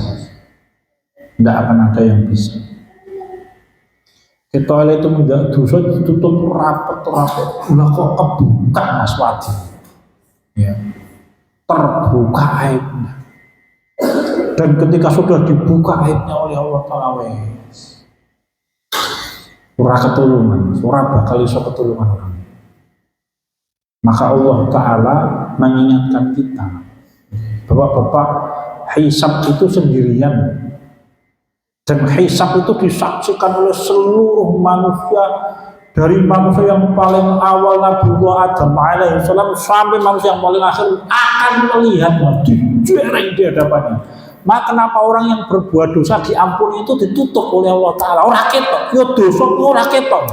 tidak akan ada yang bisa. Kita itu menjadi dosa ditutup rapat, ulah kok kebuka Mas Wadi, ya, terbuka aibnya. Dan ketika sudah dibuka aibnya oleh Allah Taala, ora ketulungan, ora bakal iso ketulungan orang. Maka Allah Taala mengingatkan kita bahwa Bapak hisab itu sendirian. Dan hisab itu disaksikan oleh seluruh manusia, dari manusia yang paling awal Nabiullah Adam alaihissalam sampai manusia yang paling akhir akan melihat dijereng di hadapannya. Maka kenapa orang yang berbuat dosa diampuni itu ditutup oleh Allah Ta'ala? Orang ketok, ya dosa orang ketok,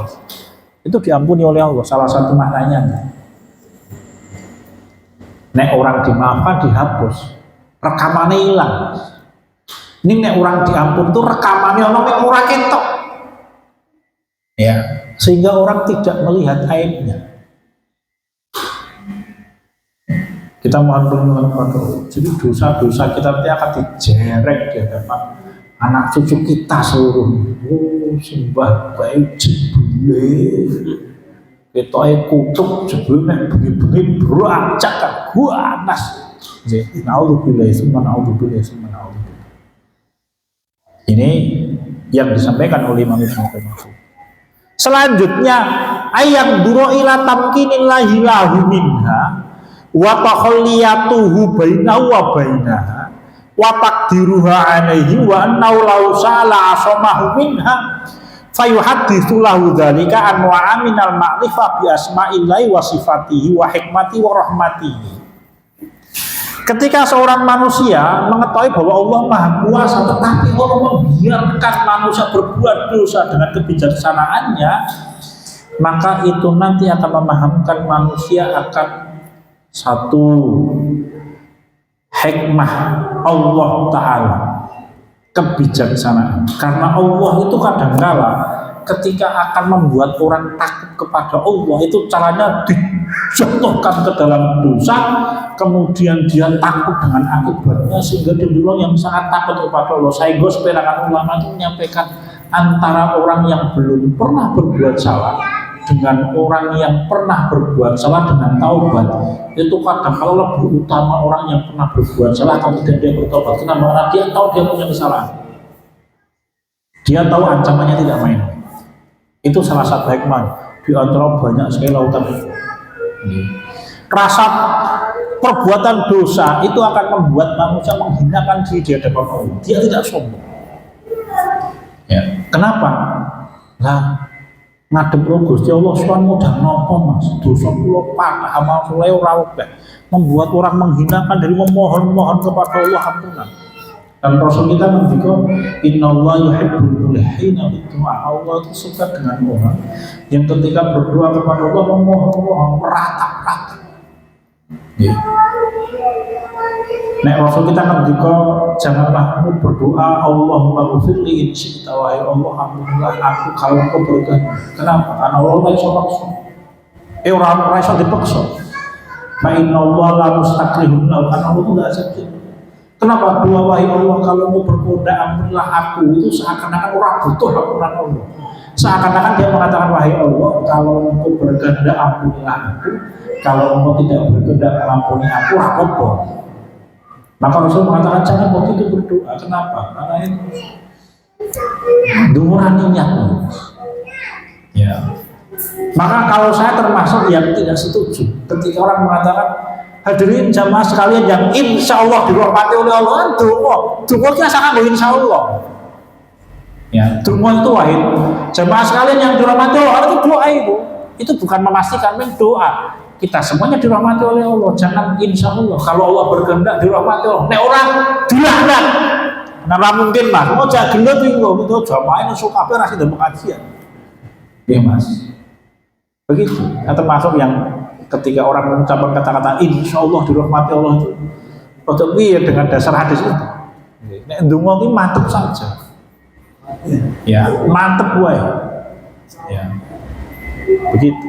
itu diampuni oleh Allah. Salah satu maknanya nek orang dimaafkan dihapus, rekamannya hilang. Ini nek orang diampun itu rekamannya orang ketok, ya, sehingga orang tidak melihat aibnya. Kita mohon perlindungan kepada Allah. Jadi dosa-dosa kita nanti akan dijerek di hadapan anak cucu kita seluruhnya. Oh, sembah baik jebule, kita kutuk jebule nek bengi-bengi beracak kan ganas. Jadi naudzubillah summa naudzubillah summa naudzubillah. Ini yang disampaikan oleh Imam Ibnu Qayyim. Selanjutnya ayat duro ila tamkinillahi lahu minha wa takhalliyatuhu bainahu wa bainaha wa taqdiruha alaihi wa annahu law sa'ala asamahu minha fayuhadditsu lahu dzalika anwa'a minal ma'rifah bi asma'illahi wa sifatihi wa hikmati wa rahmatihi. Ketika seorang manusia mengetahui bahwa Allah Maha Kuasa, tetapi Allah membiarkan manusia berbuat dosa dengan kebijaksanaannya, maka itu nanti akan memahamkan manusia akan satu hikmah Allah Ta'ala, kebijaksanaan. Karena Allah itu kadang-kala ketika akan membuat orang takut kepada Allah, itu caranya terjatuhkan ke dalam dosa, kemudian dia takut dengan akibatnya, sehingga dia bilang yang sangat takut kepada Allah. Sehingga sepenangan ulama itu menyampaikan antara orang yang belum pernah berbuat salah dengan orang yang pernah berbuat salah dengan taubat itu kadang kalau lebih utama orang yang pernah berbuat salah kalau tidak dia bertobat. Kenapa? Karena dia tahu dia punya kesalahan, dia tahu ancamannya tidak main. Itu salah satu hikmah di antara banyak sekali lautan itu. Rasa perbuatan dosa itu akan membuat manusia menghinakan diri di hadapan Allah. Dia tidak sombong. Ya. Kenapa? Nah, ngadep lo Gusti Allah suan mudah nopo mas, dosa kula patah amal soleh ora akeh, membuat orang menghinakan dari memohon-mohon kepada Allah ampunan. Dan Rasul kita mendikau innallaha yuhibbul muhlihina berdoa. Allah itu suka dengan orang yang ketika berdoa kepada Allah memohon-mohon merata-rata. Ya. Nek Rasul kita mendikau janganlah kamu berdoa Allahumma ghfirli in syi'ta wahai Allah ampunilah aku kalau engkau berkehendak. Kenapa? Karena Allah ora iso paksa. Ora iso dipaksa. Fa innallaha la mustakrihun karena Allah itu enggak sakit. Kenapa doa wahai Allah kalau mau berkehendak ampunilah aku itu seakan-akan orang butuh ampunan Allah. Seakan-akan dia mengatakan wahai Allah kalau engkau berkehendak ampunilah aku, kalau engkau tidak berkehendak ampuni aku apa-apa. Maka Rasul mengatakan jangan begitu berdoa. Kenapa? Karena itu dunguran niatnya. Ya. Maka kalau saya termasuk yang tidak setuju ketika orang mengatakan hadirin jamaah sekalian yang insya Allah dirahmati oleh Allah, dungunya sangat insya Allah. Ya, dungu itu wahid. Jamaah sekalian yang dirahmati Allah itu doa itu bukan memastikan doa. Kita semuanya dirahmati oleh Allah. Jangan insya Allah kalau Allah berkehendak dirahmati Allah. Nek orang dilaknat. Nah mungkin mas, mau jangan gendut itu jamaah ini suka apa rasanya dan pengajian. Iya mas. Begitu. Nah, termasuk yang ketika orang mengucapkan kata-kata insya Allah dirahmati Allah itu, untuk dengan dasar hadis itu. Nek ndonga iki mantep saja. Ya, mantep wae. Ya. Begitu.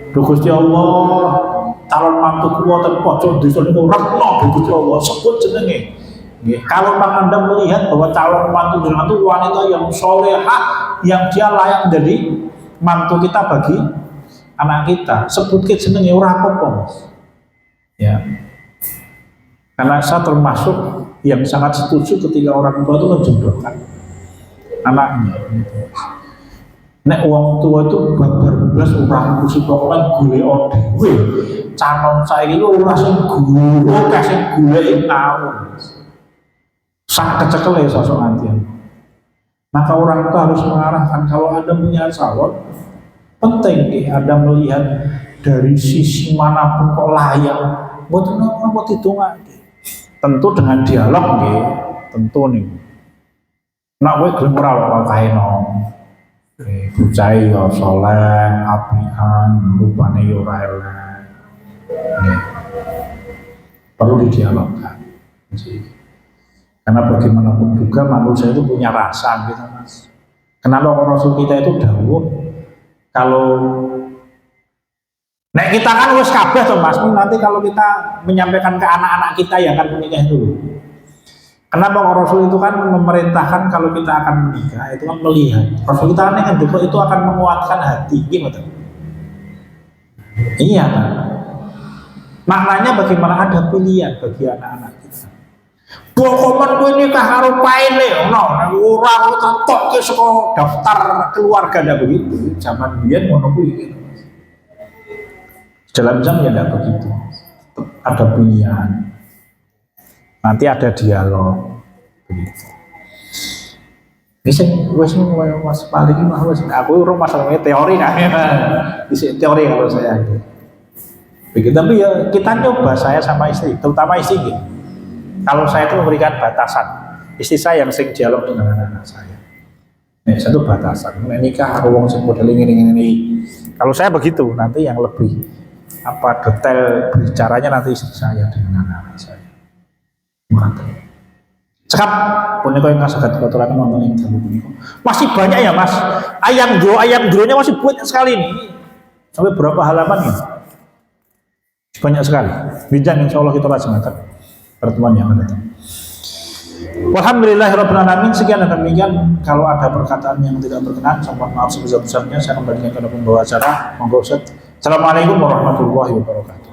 Gusti Allah calon mantu kula ten pojok desa niku retno Gusti Allah sebut jenenge. Nggih, kalau Anda melihat bahwa calon mantu jenengan itu wanita yang solehah yang dia layak menjadi mantu kita bagi anak kita, sebut ke jenenge ora apa-apa, Mas. Ya. Karena saya termasuk yang sangat setuju ketika orang tua itu menjodohkan anaknya. Nek wong tua itu babar blas ora ngurusi pokoke golek dhewe. Canon saiki ku ora sing guru, kasih golek taun. Sak kecekel ya sosok antian. Maka orang tua harus mengarahkan kalau Anda punya calon, penting Anda melihat dari sisi manapun kok layak. Mboten napa ditungake. Tentu dengan dialog nggih, tentu nih. Nek kowe gelem ora kok kae nom. Bocah ya soleh, apian, rupane ya ora elek. Perlu didialogkan. Karena bagaimanapun juga manusia itu punya rasa gitu mas. Kenapa Rasul kita itu dawuh kalau nek kita kan wis kabeh to mas, nanti kalau kita menyampaikan ke anak-anak kita yang akan menikah dulu. Kenapa Rasul itu kan memerintahkan kalau kita akan menikah itu kan melihat. Rasul kita kan itu akan menguatkan hati, gimana? Iya kan? Maknanya bagaimana ada pilihan bagi anak-anak kita. Pokoknya gue nikah karo paine, orang tok ke sekolah daftar keluarga ada begitu. Zaman biyen ngono kuwi. Dalam jam ya tidak begitu. Ada pilihan. Nanti ada dialog begitu. Bisa mas paling mas aku urung masalahnya teori kan, bisa teori kalau saya. Begitu tapi ya kita coba saya sama istri, terutama istri. Kalau saya itu memberikan batasan, istri saya yang sing dialog dengan anak saya. Satu batasan, nikah aku wong sing model ini. Kalau saya begitu, nanti yang lebih apa detail bicaranya nanti istri saya dengan anak saya. Cekap punika yang saged kula nonton ing dalu punika. Masih banyak ya Mas. Ayam dronya masih banyak sekali ini. Sampai berapa halaman ya? Banyak sekali. Bincang insya Allah kita laksanakan pertemuan yang akan datang. Walhamdulillahirrahmanirrahim. Sekian dan demikian. Kalau ada perkataan yang tidak berkenan, saya mohon maaf sebesar-besarnya. Saya kembalikan kepada pembawa acara. Monggo Ustaz. Assalamualaikum warahmatullahi wabarakatuh.